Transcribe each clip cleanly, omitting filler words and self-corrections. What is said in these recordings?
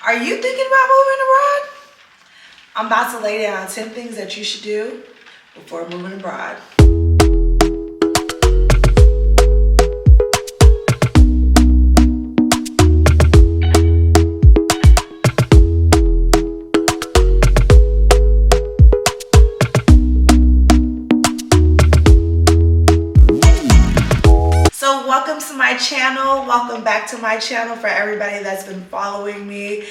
Are you thinking about moving abroad? I'm about to lay down 10 things that you should do before moving abroad. So welcome to my channel. Welcome back to my channel for everybody that's been following me.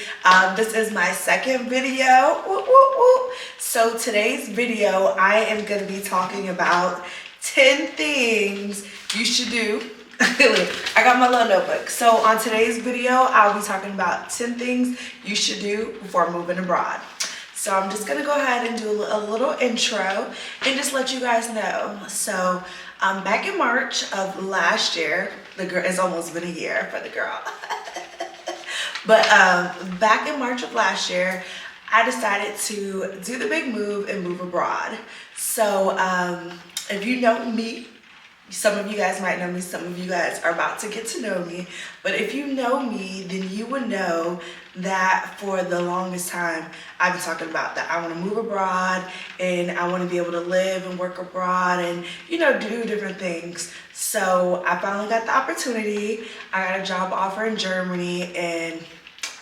This is my second video. Woo, woo, woo. So today's video, I am going to be talking about 10 things you should do. I got my little notebook. So on today's video, I'll be talking about 10 things you should do before moving abroad. So I'm just gonna go ahead and do a little intro and just let you guys know. So back in March of last year, the girl, it's almost been a year for the girl. But back in March of last year, I decided to do the big move and move abroad. So if you know me, some of you guys might know me, some of you guys are about to get to know me, but if you know me, then you would know that for the longest time, I've been talking about that I want to move abroad and I want to be able to live and work abroad and, you know, do different things. So I finally got the opportunity. I got a job offer in Germany and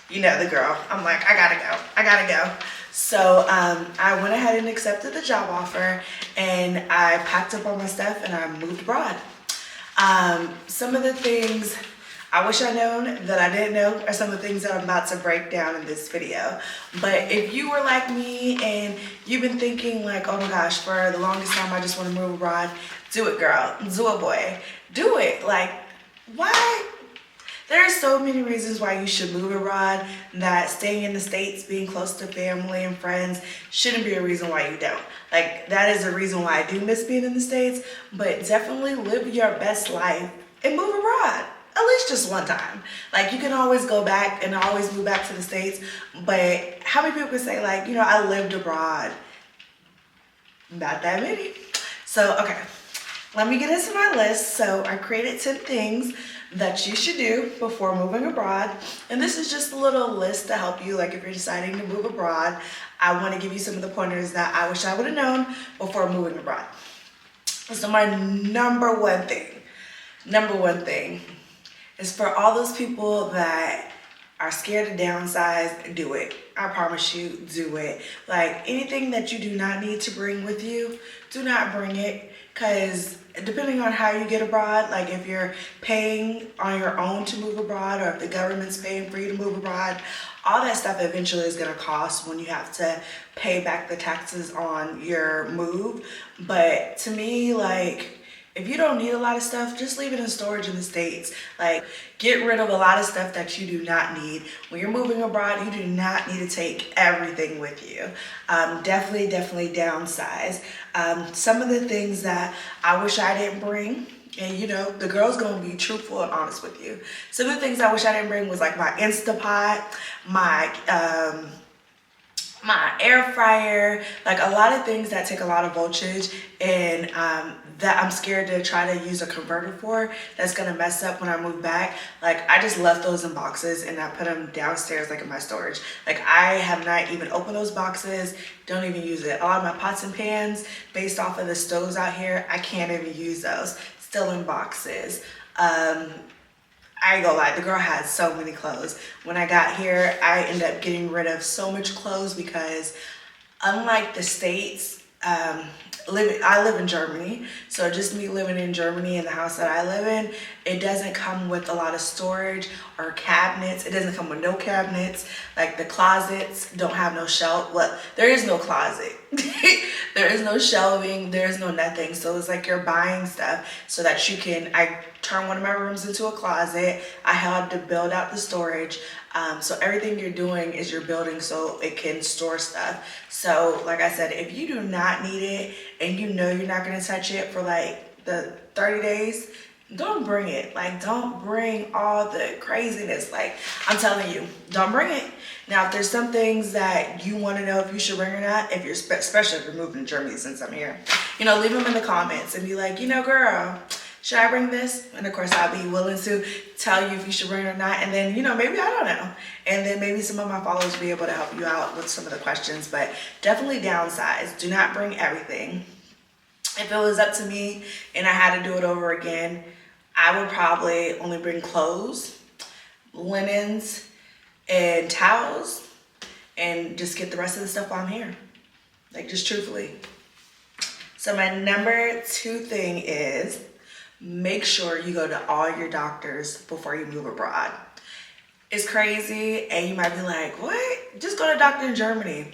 you know the girl, I'm like, I gotta go. So I went ahead and accepted the job offer and I packed up all my stuff and I moved abroad. Some of the things I wish I'd known that I didn't know are some of the things that I'm about to break down in this video. But if you were like me and you've been thinking like, oh my gosh, for the longest time I just want to move abroad, do it, girl, do it, boy, do it. Like, why? There are so many reasons why you should move abroad that staying in the States, being close to family and friends shouldn't be a reason why you don't. Like, that is a reason why I do miss being in the States, but definitely live your best life and move abroad. At least just one time. Like, you can always go back and always move back to the States, but how many people can say like, you know, I lived abroad? Not that many. So, okay, let me get into my list. So I created 10 things that you should do before moving abroad. And this is just a little list to help you, like if you're deciding to move abroad. I want to give you some of the pointers that I wish I would have known before moving abroad. So my number one thing is for all those people that are scared to downsize, do it. I promise you, do it. Like anything that you do not need to bring with you, do not bring it. Because depending on how you get abroad, like if you're paying on your own to move abroad or if the government's paying for you to move abroad, all that stuff eventually is going to cost when you have to pay back the taxes on your move. But to me, like, if you don't need a lot of stuff, just leave it in storage in the States. Like, get rid of a lot of stuff that you do not need. When you're moving abroad, you do not need to take everything with you. Definitely downsize. Some of the things that I wish I didn't bring, and you know, the girl's gonna be truthful and honest with you. Some of the things I wish I didn't bring was like my Instapot, my air fryer, like a lot of things that take a lot of voltage and that I'm scared to try to use a converter for, that's gonna mess up when I move back. Like I just left those in boxes and I put them downstairs like in my storage. Like I have not even opened those boxes, don't even use it. A lot of my pots and pans based off of the stoves out here, I can't even use those, still in boxes. I ain't gonna lie, the girl had so many clothes. When I got here, I ended up getting rid of so much clothes because unlike the States, I live in Germany. So just me living in Germany in the house that I live in, it doesn't come with a lot of storage or cabinets. It doesn't come with no cabinets. Like the closets don't have no shelf. Well, there is no closet. There is no shelving. There is no nothing. So it's like you're buying stuff so that you can, I turn one of my rooms into a closet. I had to build out the storage. So everything you're doing is you're building so it can store stuff. So like I said, if you do not need it and you know you're not going to touch it for like the 30 days, don't bring it. Like don't bring all the craziness. Like I'm telling you, don't bring it. Now, if there's some things that you want to know if you should bring or not, if you're especially if you're moving to Germany since I'm here, you know, leave them in the comments and be like, you know, girl, should I bring this? And of course, I'll be willing to tell you if you should bring it or not. And then, maybe I don't know. And then maybe some of my followers will be able to help you out with some of the questions. But definitely downsize. Do not bring everything. If it was up to me and I had to do it over again, I would probably only bring clothes, linens, and towels, and just get the rest of the stuff while I'm here. Like, just truthfully. So my number 2 thing is make sure you go to all your doctors before you move abroad. It's crazy, and you might be like, what? Just go to a doctor in Germany.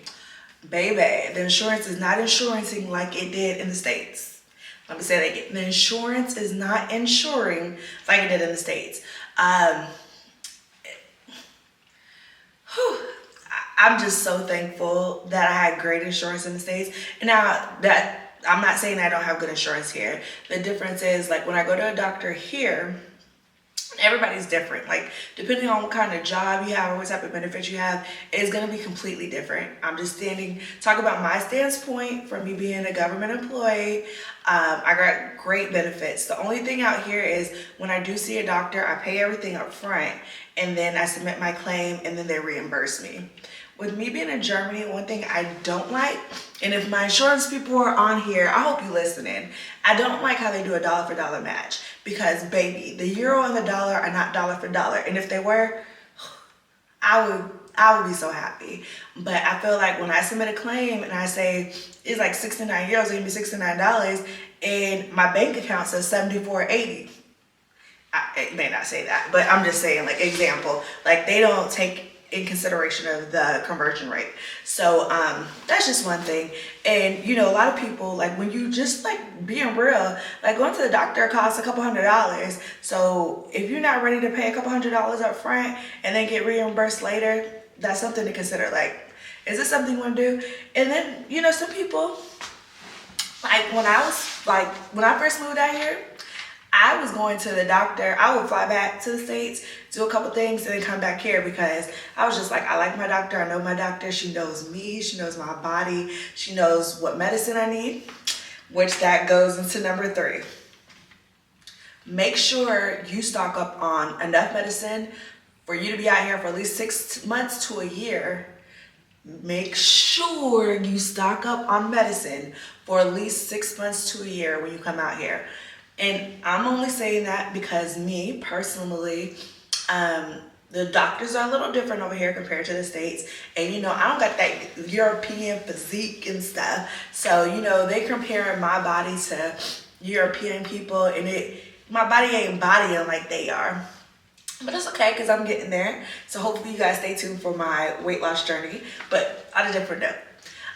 Baby, the insurance is not insurancing like it did in the States. Let me say that again. The insurance is not insuring like it did in the States. I'm just so thankful that I had great insurance in the States. And now that I'm not saying I don't have good insurance here. The difference is, like, when I go to a doctor here, everybody's different. Like, depending on what kind of job you have or what type of benefits you have, it's going to be completely different. I'm just talk about my standpoint from me being a government employee. I got great benefits. The only thing out here is when I do see a doctor, I pay everything up front, and then I submit my claim, and then they reimburse me. With me being in Germany, one thing I don't like, and if my insurance people are on here, I hope you listening. I don't like how they do a dollar for dollar match, because baby, the euro and the dollar are not dollar for dollar. And if they were, I would be so happy. But I feel like when I submit a claim and I say it's like 69 euros, it's gonna be $69, and my bank account says 74.80. It may not say that, but I'm just saying, like, example, like, they don't take in consideration of the conversion rate. So that's just one thing. And a lot of people, like, when you just, like, being real, like, going to the doctor costs a couple $100s. So if you're not ready to pay a couple $100 up front and then get reimbursed later, that's something to consider. Like, is this something you want to do? And then some people, like, when I first moved out here, I was going to the doctor. I would fly back to the States, do a couple things, and then come back here, because I was just like, I like my doctor. I know my doctor. She knows me. She knows my body. She knows what medicine I need, which that goes into number 3. Make sure you stock up on enough medicine for you to be out here for at least 6 months to a year. Make sure you stock up on medicine for at least 6 months to a year when you come out here. And I'm only saying that because me, personally, the doctors are a little different over here compared to the States. And, I don't got that European physique and stuff. So, they comparing my body to European people, and my body ain't bodying like they are. But it's okay, because I'm getting there. So hopefully you guys stay tuned for my weight loss journey. But on a different note.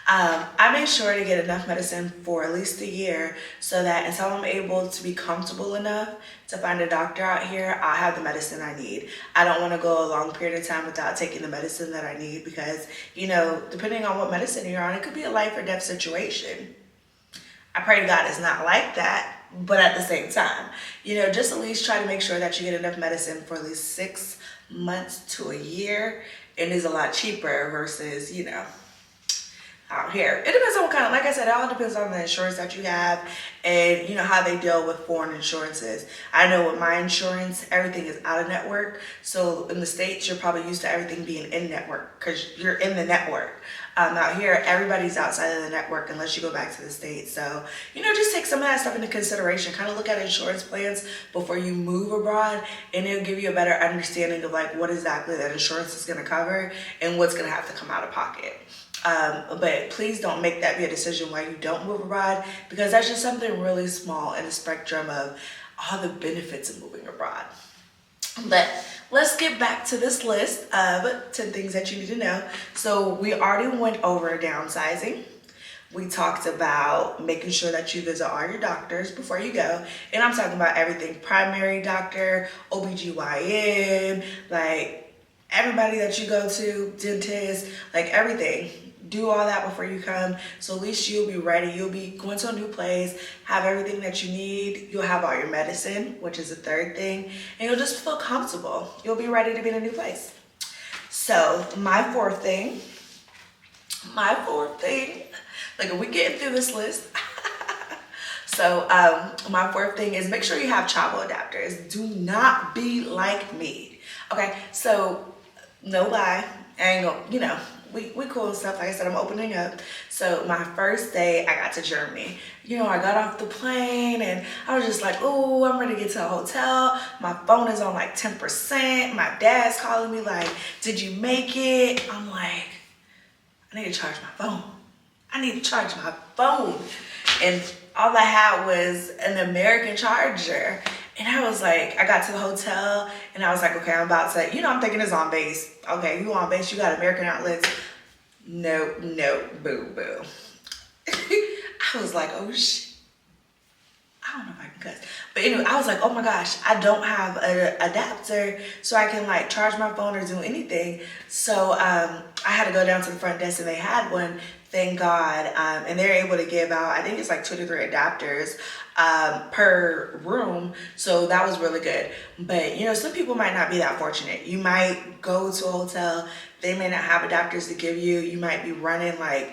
I made sure to get enough medicine for at least a year, so that until I'm able to be comfortable enough to find a doctor out here, I'll have the medicine I need. I don't want to go a long period of time without taking the medicine that I need, because, depending on what medicine you're on, it could be a life or death situation. I pray to God it's not like that, but at the same time, just at least try to make sure that you get enough medicine for at least 6 months to a year. It is a lot cheaper versus, out here. It depends on what kind of, like I said, it all depends on the insurance that you have, and how they deal with foreign insurances. I know with my insurance, everything is out of network. So in the States, you're probably used to everything being in network because you're in the network. Out here, everybody's outside of the network unless you go back to the States. So, just take some of that stuff into consideration. Kind of look at insurance plans before you move abroad, and it'll give you a better understanding of, like, what exactly that insurance is going to cover and what's going to have to come out of pocket. But please don't make that be a decision why you don't move abroad, because that's just something really small in the spectrum of all the benefits of moving abroad. But let's get back to this list of 10 things that you need to know. So we already went over downsizing. We talked about making sure that you visit all your doctors before you go. And I'm talking about everything: primary doctor, OBGYN, like everybody that you go to, dentist, like everything. Do all that before you come, so at least you'll be ready. You'll be going to a new place, have everything that you need. You'll have all your medicine, which is the 3rd thing, and you'll just feel comfortable. You'll be ready to be in a new place. So my fourth thing, like, are we getting through this list? So my fourth thing is make sure you have travel adapters. Do not be like me. Okay, so no lie, I ain't gonna, we cool and stuff. Like I said, I'm opening up. So my first day I got to Germany. I got off the plane and I was just like, oh, I'm ready to get to a hotel. My phone is on like 10%. My dad's calling me like, did you make it? I'm like, I need to charge my phone. I need to charge my phone. And all I had was an American charger. And I was like, I got to the hotel and I was like, okay, I'm about to, I'm thinking it's on base. Okay, you on base, you got American outlets. No, boo, boo. I was like, oh shit. I don't know if I can cuss. But anyway, I was like, oh my gosh, I don't have an adapter so I can like charge my phone or do anything. So I had to go down to the front desk and they had one, thank God. And they're able to give out, I think it's like 2 to 3 adapters per room. So that was really good. But some people might not be that fortunate. You might go to a hotel, they may not have adapters to give you. You might be running like,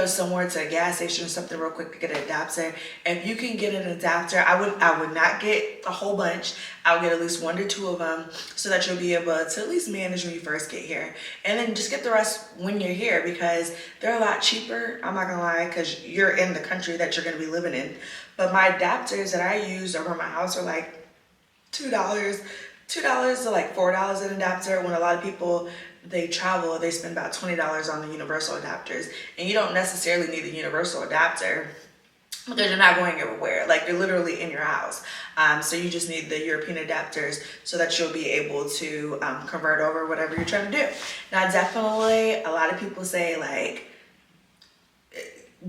somewhere to a gas station or something real quick to get an adapter. If you can get an adapter, I would not get a whole bunch. I would get at least 1 to 2 of them so that you'll be able to at least manage when you first get here. And then just get the rest when you're here because they're a lot cheaper. I'm not gonna lie, because you're in the country that you're gonna be living in. But my adapters that I use over my house are like $2 to like $4 an adapter. When a lot of people, they travel, they spend about $20 on the universal adapters. And you don't necessarily need a universal adapter because you're not going everywhere. Like you're literally in your house. So you just need the European adapters so that you'll be able to convert over whatever you're trying to do. Now, definitely, a lot of people say like,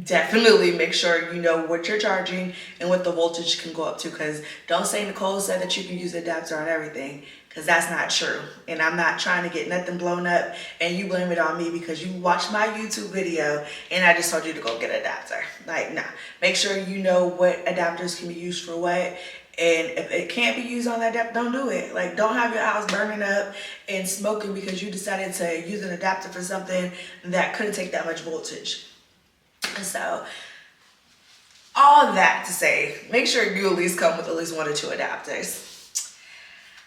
definitely make sure you know what you're charging and what the voltage can go up to, because don't say Nicole said that you can use the adapter on everything, because that's not true. And I'm not trying to get nothing blown up and you blame it on me because you watched my YouTube video and I just told you to go get an adapter. Like, nah, make sure you know what adapters can be used for what. And if it can't be used on that adapter, don't do it. Like, don't have your house burning up and smoking because you decided to use an adapter for something that couldn't take that much voltage. So all that to say, make sure you at least come with at least 1 or 2 adapters.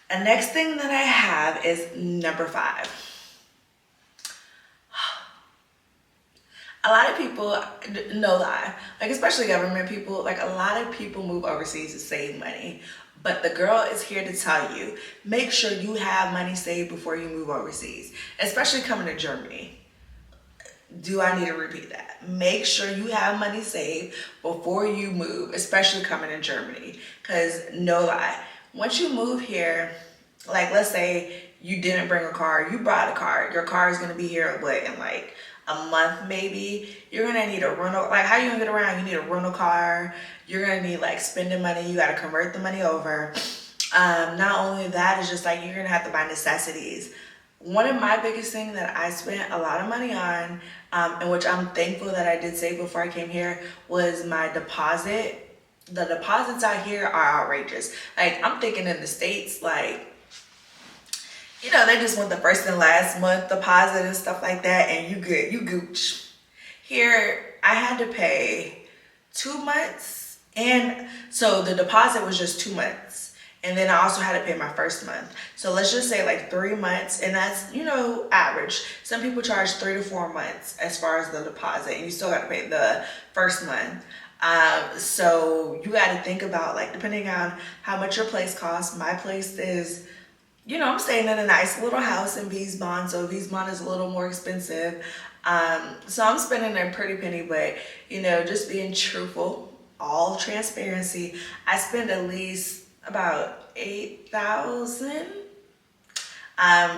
The next thing that I have is number 5. A lot of people, no lie, like especially government people, like a lot of people move overseas to save money. But the girl is here to tell you, make sure you have money saved before you move overseas, especially coming to Germany. Do I need to repeat that? Make sure you have money saved before you move, especially coming to Germany. Because no lie, once you move here, like let's say you didn't bring a car, you brought a car. Your car is going to be here in like a month maybe. You're going to need a rental. Like how you going to get around? You need a rental car. You're going to need like spending money. You got to convert the money over. Not only that, it's just like you're going to have to buy necessities. One of my biggest things that I spent a lot of money on, and which I'm thankful that I did save before I came here, was my deposit. The deposits out here are outrageous. Like I'm thinking in the States, like, they just want the first and last month deposit and stuff like that, and you good, you gooch. Here, I had to pay 2 months, and so the deposit was just 2 months. And then I also had to pay my first month. So let's just say like 3 months. And that's, average. Some people charge 3 to 4 months as far as the deposit. And you still got to pay the first month. So you got to think about like, depending on how much your place costs. My place is, I'm staying in a nice little house in Wiesbaden. So Wiesbaden is a little more expensive. So I'm spending a pretty penny. But, just being truthful, all transparency. I spend at least about $8,000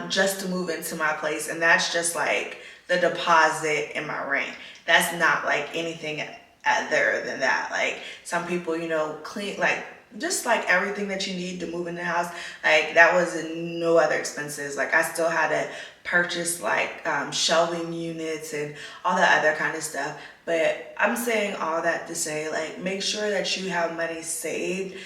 just to move into my place, and that's just like the deposit and my rent. That's not like anything other than that. Like some people, clean, like just like everything that you need to move in the house, like that was no other expenses. Like I still had to purchase like shelving units and all that other kind of stuff. But I'm saying all that to say, like, make sure that you have money saved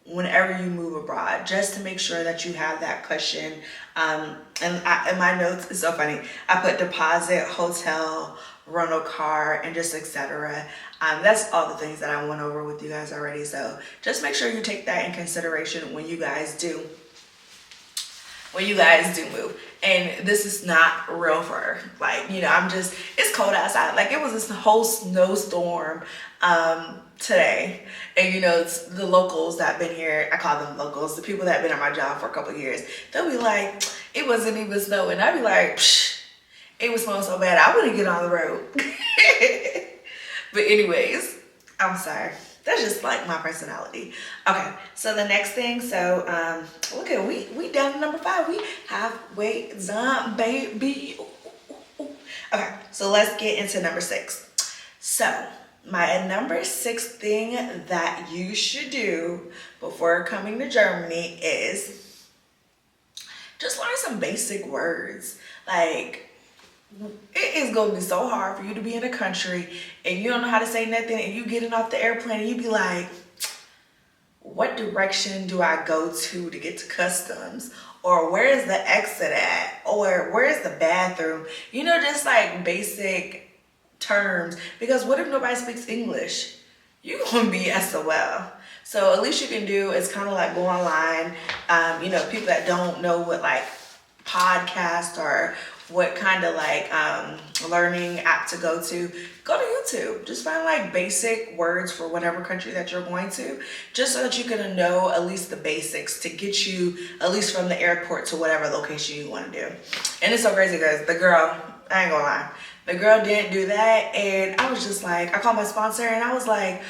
whenever you move abroad, just to make sure that you have that cushion. And in my notes, it's so funny, I put deposit, hotel, rental car, and just etc. That's all the things that I went over with you guys already. So just make sure you take that in consideration when you guys do move. And this is not real fur. Like, it's cold outside. Like, it was this whole snowstorm today. And it's the locals that have been here, I call them locals, the people that have been at my job for a couple of years, they'll be like, it wasn't even snowing. I'd be like, psh, it was snowing so bad I wouldn't get on the road. But anyways, I'm sorry. That's just like my personality. Okay, so the next thing, look at, we down to number 5. We halfway done, baby. Ooh. Okay, so let's get into number 6. So my number 6 thing that you should do before coming to Germany is just learn some basic words. Like, it is going to be so hard for you to be in a country and you don't know how to say nothing, and you getting off the airplane and you be like, what direction do I go to get to customs? Or where is the exit at? Or where is the bathroom? Just like basic terms. Because what if nobody speaks English? You're going to be SOL. So at least you can do is kind of like go online. People that don't know what like podcast or what kind of like learning app to go to YouTube. Just find like basic words for whatever country that you're going to, just so that you can know at least the basics to get you at least from the airport to whatever location you want to do. And it's so crazy because the girl, I ain't gonna lie, the girl didn't do that, and I was just like, I called my sponsor and I was like,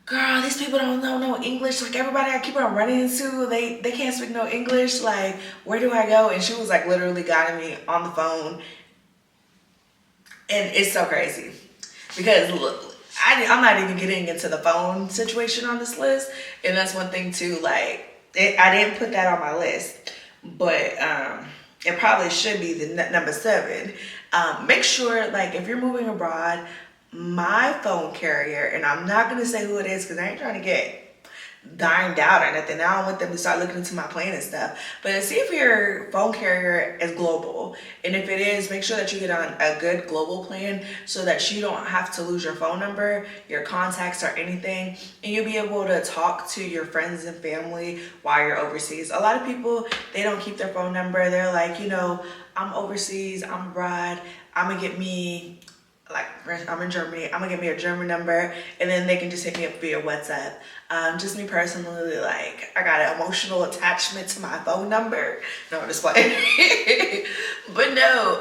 girl, these people don't know no English. Like, everybody I keep on running into, they can't speak no English. Like, where do I go? And she was like literally guiding me on the phone. And it's so crazy because look, I'm not even getting into the phone situation on this list. And that's one thing too, like, I didn't put that on my list, but it probably should be the number 7. Make sure, like, if you're moving abroad, my phone carrier, and I'm not going to say who it is because I ain't trying to get dined out or nothing. I don't want them to start looking into my plan and stuff. But see if your phone carrier is global. And if it is, make sure that you get on a good global plan so that you don't have to lose your phone number, your contacts, or anything. And you'll be able to talk to your friends and family while you're overseas. A lot of people, they don't keep their phone number. They're like, I'm overseas, I'm abroad, I'm going to get me, like, I'm in Germany, I'm gonna get me a German number, and then they can just hit me up via WhatsApp. Just me personally, like, I got an emotional attachment to my phone number. No, I'm just playing. But no,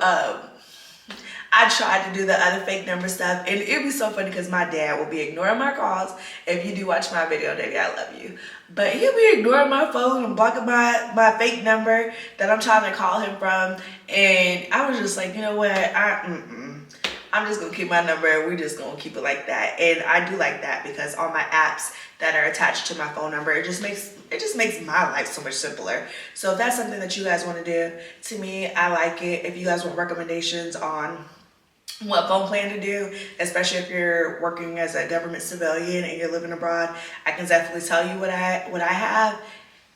I tried to do the other fake number stuff, and it'd be so funny because my dad will be ignoring my calls. If you do watch my video, Daddy, I love you. But he'll be ignoring my phone and blocking my fake number that I'm trying to call him from. And I was just like, you know what, I'm just gonna keep my number and we're just gonna keep it like that. And I do like that because all my apps that are attached to my phone number, it just makes my life so much simpler. So if that's something that you guys want to do, to me, I like it. If you guys want recommendations on what phone plan to do, especially if you're working as a government civilian and you're living abroad, I can definitely tell you what I have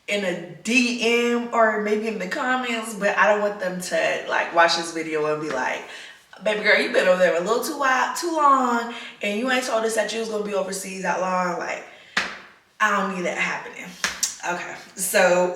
in a DM or maybe in the comments, but I don't want them to like watch this video and be like, baby girl, you been over there a little too long, and you ain't told us that you was gonna be overseas that long. Like, I don't need that happening. Okay, so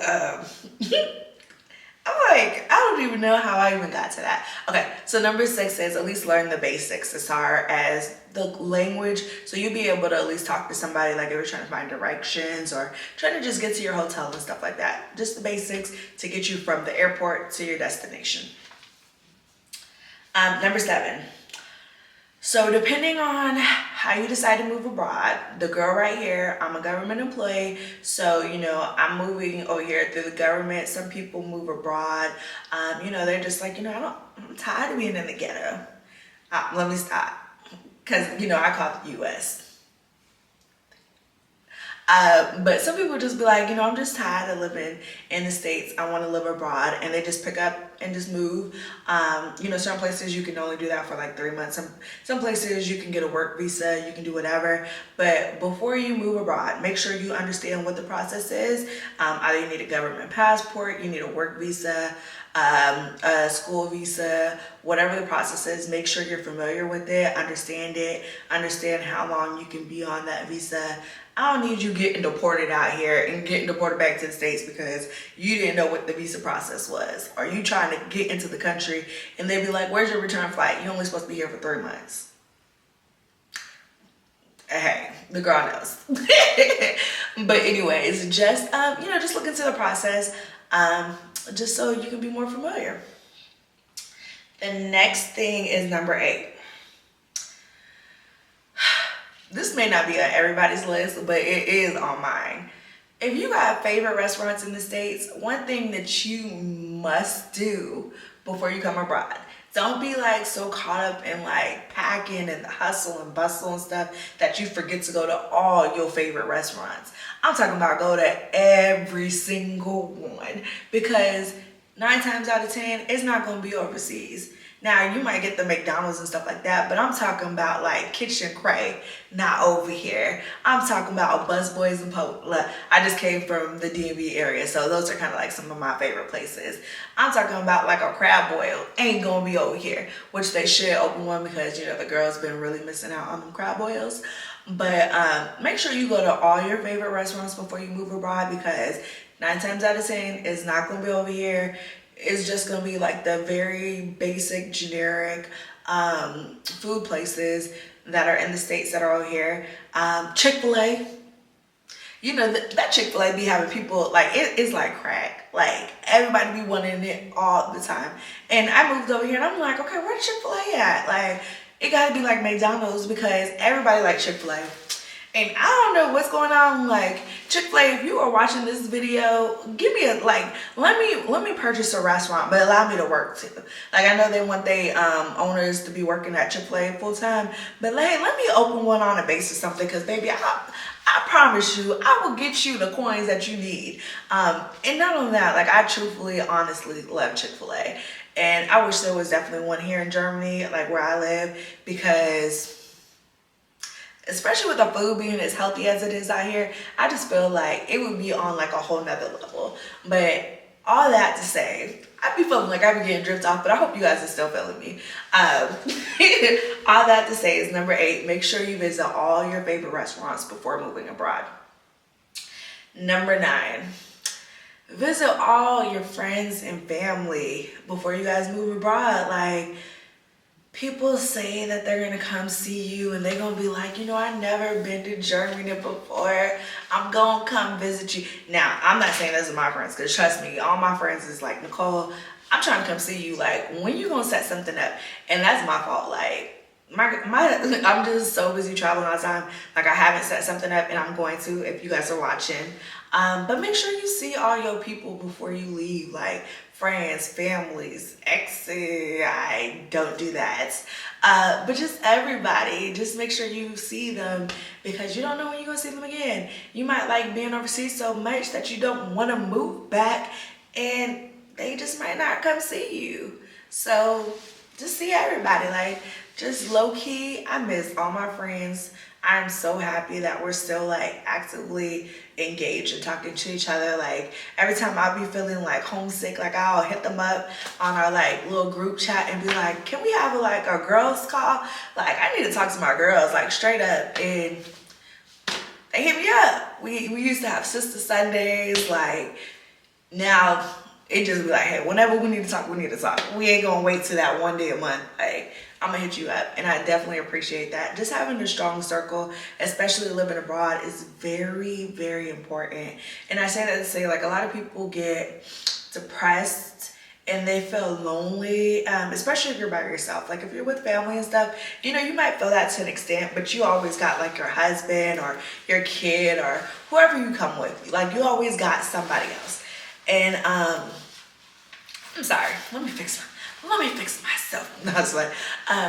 I'm like, I don't even know how I even got to that. Okay, so number 6 is at least learn the basics as far as the language, so you'll be able to at least talk to somebody, like if you're trying to find directions or trying to just get to your hotel and stuff like that. Just the basics to get you from the airport to your destination. Number 7. So depending on how you decide to move abroad, the girl right here, I'm a government employee. So, I'm moving over here through the government. Some people move abroad. They're just like, I'm tired of being in the ghetto. Let me stop. Because, I call it the U.S. But some people just be like, I'm just tired of living in the States. I want to live abroad, and they just pick up and just move. Certain places you can only do that for like 3 months. Some places you can get a work visa, you can do whatever. But before you move abroad, make sure you understand what the process is. Either you need a government passport, you need a work visa, a school visa, whatever the process is. Make sure you're familiar with it, understand how long you can be on that visa. I don't need you getting deported out here and getting deported back to the States because you didn't know what the visa process was. Or you trying to get into the country and they be like, where's your return flight? You're only supposed to be here for 3 months. Hey, the girl knows. But anyways, just just look into the process, just so you can be more familiar. The next thing is number 8. This may not be on everybody's list, but it is on mine. If you got favorite restaurants in the States, one thing that you must do before you come abroad, don't be like so caught up in like packing and the hustle and bustle and stuff that you forget to go to all your favorite restaurants. I'm talking about go to every single one, because 9 times out of 10, it's not going to be overseas. Now, you might get the McDonald's and stuff like that, but I'm talking about like Kitchen Cray, not over here. I'm talking about Busboys and Pope. I just came from the DMV area, so those are kind of like some of my favorite places. I'm talking about like a crab boil. Ain't gonna be over here, which they should open one because, the girls been really missing out on them crab boils. But make sure you go to all your favorite restaurants before you move abroad, because 9 times out of 10, it's not gonna be over here. It's just gonna be like the very basic, generic food places that are in the States that are over here. Chick-fil-A. That Chick-fil-A be having people, like, it's like crack. Like, everybody be wanting it all the time. And I moved over here and I'm like, okay, where's Chick-fil-A at? Like, it gotta be like McDonald's because everybody like Chick-fil-A. And I don't know what's going on. Like, Chick-fil-A, if you are watching this video, give me let me purchase a restaurant, but allow me to work too. Like, I know they want they owners to be working at Chick-fil-A full time, but hey, let me open one on a base or something, because baby, I promise you, I will get you the coins that you need. And not only that, like, I truthfully, honestly love Chick-fil-A. And I wish there was definitely one here in Germany, like where I live, because especially with the food being as healthy as it is out here, I just feel like it would be on like a whole nother level. But all that to say, I be feeling like I be getting drift off, but I hope you guys are still feeling me. All that to say is number 8, make sure you visit all your favorite restaurants before moving abroad. Number 9, visit all your friends and family before you guys move abroad. Like, people say that they're gonna come see you and they're gonna be like, I've never been to Germany before. I'm gonna come visit you. Now, I'm not saying this is my friends, because trust me, all my friends is like, Nicole, I'm trying to come see you. Like, when you gonna set something up? And that's my fault. Like, I'm just so busy traveling all the time. Like, I haven't set something up, and I'm going to if you guys are watching. But make sure you see all your people before you leave, like friends, families, exes. I don't do that. But just everybody, just make sure you see them, because you don't know when you're gonna see them again. You might like being overseas so much that you don't want to move back, and they just might not come see you. So just see everybody. Like, just low key, I miss all my friends. I'm so happy that we're still like actively engaged and talking to each other. Like, every time I'll be feeling like homesick, like I'll hit them up on our like little group chat and be like, can we have a girls call? Like, I need to talk to my girls, like, straight up. And they hit me up. We used to have sister Sundays. Like, now it just be like, hey, whenever we need to talk, we need to talk. We ain't gonna wait till that one day a month. Like, I'm gonna hit you up, and I definitely appreciate that. Just having a strong circle, especially living abroad, is very, very important. And I say that to say, like, a lot of people get depressed and they feel lonely, especially if you're by yourself. Like, if you're with family and stuff, you might feel that to an extent, but you always got like your husband or your kid or whoever you come with. Like, you always got somebody else. And I'm sorry, let me fix myself. No, it's like,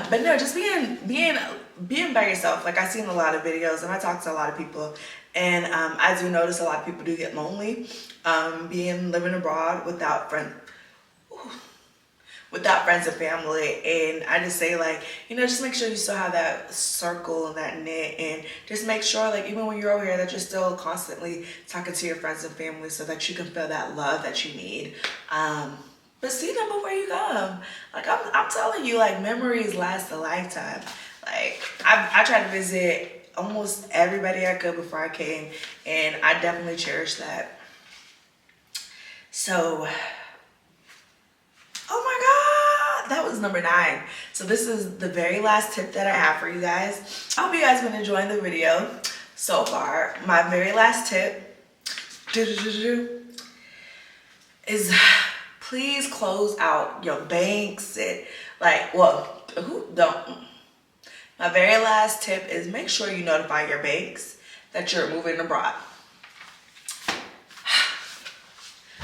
but no, just being by yourself. Like, I've seen a lot of videos and I talk to a lot of people, and I do notice a lot of people do get lonely, living abroad without friends and family. And I just say, like, just make sure you still have that circle and that knit, and just make sure, like, even when you're over here, that you're still constantly talking to your friends and family so that you can feel that love that you need. but see them before you come. Like I'm telling you, like memories last a lifetime. Like I tried to visit almost everybody I could before I came, and I definitely cherish that. So, oh my God, that was number 9. So this is the very last tip that I have for you guys. I hope you guys been enjoying the video so far. My very last tip is please close out your banks and like, well, who don't? My very last tip is make sure you notify your banks that you're moving abroad.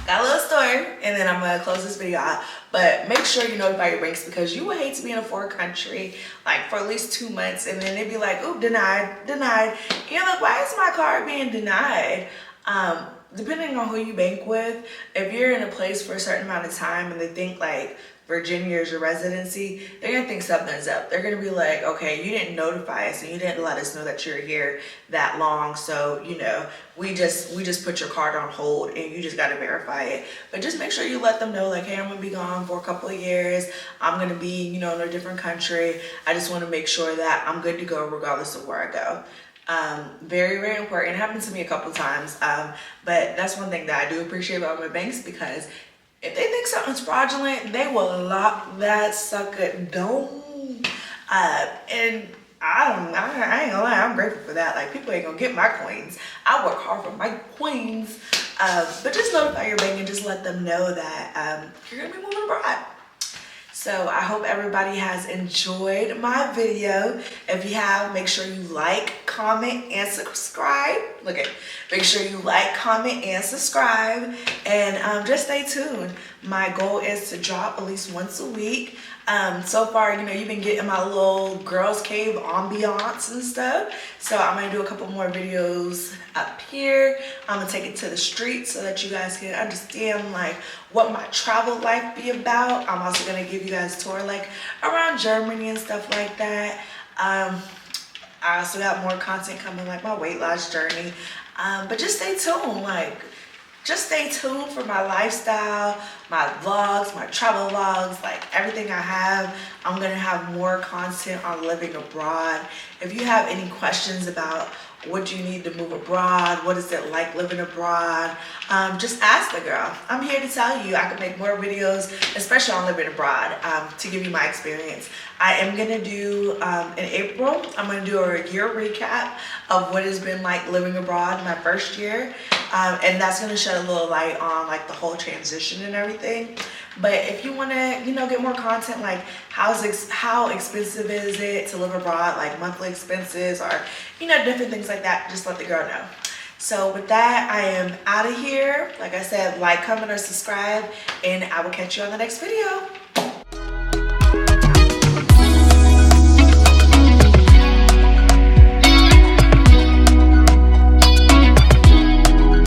Got a little story, and then I'm gonna close this video out. But make sure you notify your banks, because you would hate to be in a foreign country like for at least 2 months, and then they'd be like, "Ooh, denied, denied." And you're like, "Why is my card being denied?" Depending on who you bank with, if you're in a place for a certain amount of time and they think like Virginia is your residency, they're gonna think something's up. They're gonna be like, okay, you didn't notify us and you didn't let us know that you're here that long, so you know, we just put your card on hold and you just gotta verify it. But just make sure you let them know like, hey, I'm gonna be gone for a couple of years. I'm gonna be, you know, in a different country. I just wanna make sure that I'm good to go regardless of where I go. Very, very important. It happened to me a couple times, but that's one thing that I do appreciate about my banks, because if they think something's fraudulent, they will lock that sucker down. And I ain't gonna lie, I'm grateful for that. Like, people ain't gonna get my coins. I work hard for my coins. But just notify your bank and just let them know that you're gonna be moving abroad. So I hope everybody has enjoyed my video. If you have, make sure you like, comment, and subscribe. Make sure you like, comment, and subscribe. And just stay tuned. My goal is to drop at least once a week. So far, you know, you've been getting my little girls cave ambiance and stuff. So I'm gonna do a couple more videos up here. I'm gonna take it to the street so that you guys can understand like what my travel life be about. I'm also gonna give you guys a tour like around Germany and stuff like that. I also got more content coming, like my weight loss journey. But just stay tuned, just stay tuned for my lifestyle, my vlogs, my travel vlogs, like everything I have. I'm gonna have more content on living abroad. If you have any questions about what do you need to move abroad, what is it like living abroad, just ask the girl. I'm here to tell you. I can make more videos, especially on living abroad, to give you my experience. I am gonna do, in April, I'm gonna do a year recap of what has been like living abroad my first year. And that's gonna shed a little light on like the whole transition and everything. But if you wanna, you know, get more content like how expensive is it to live abroad, like monthly expenses or, you know, different things like that, just let the girl know. So with that, I am out of here. Like I said, like, comment, or subscribe, and I will catch you on the next video.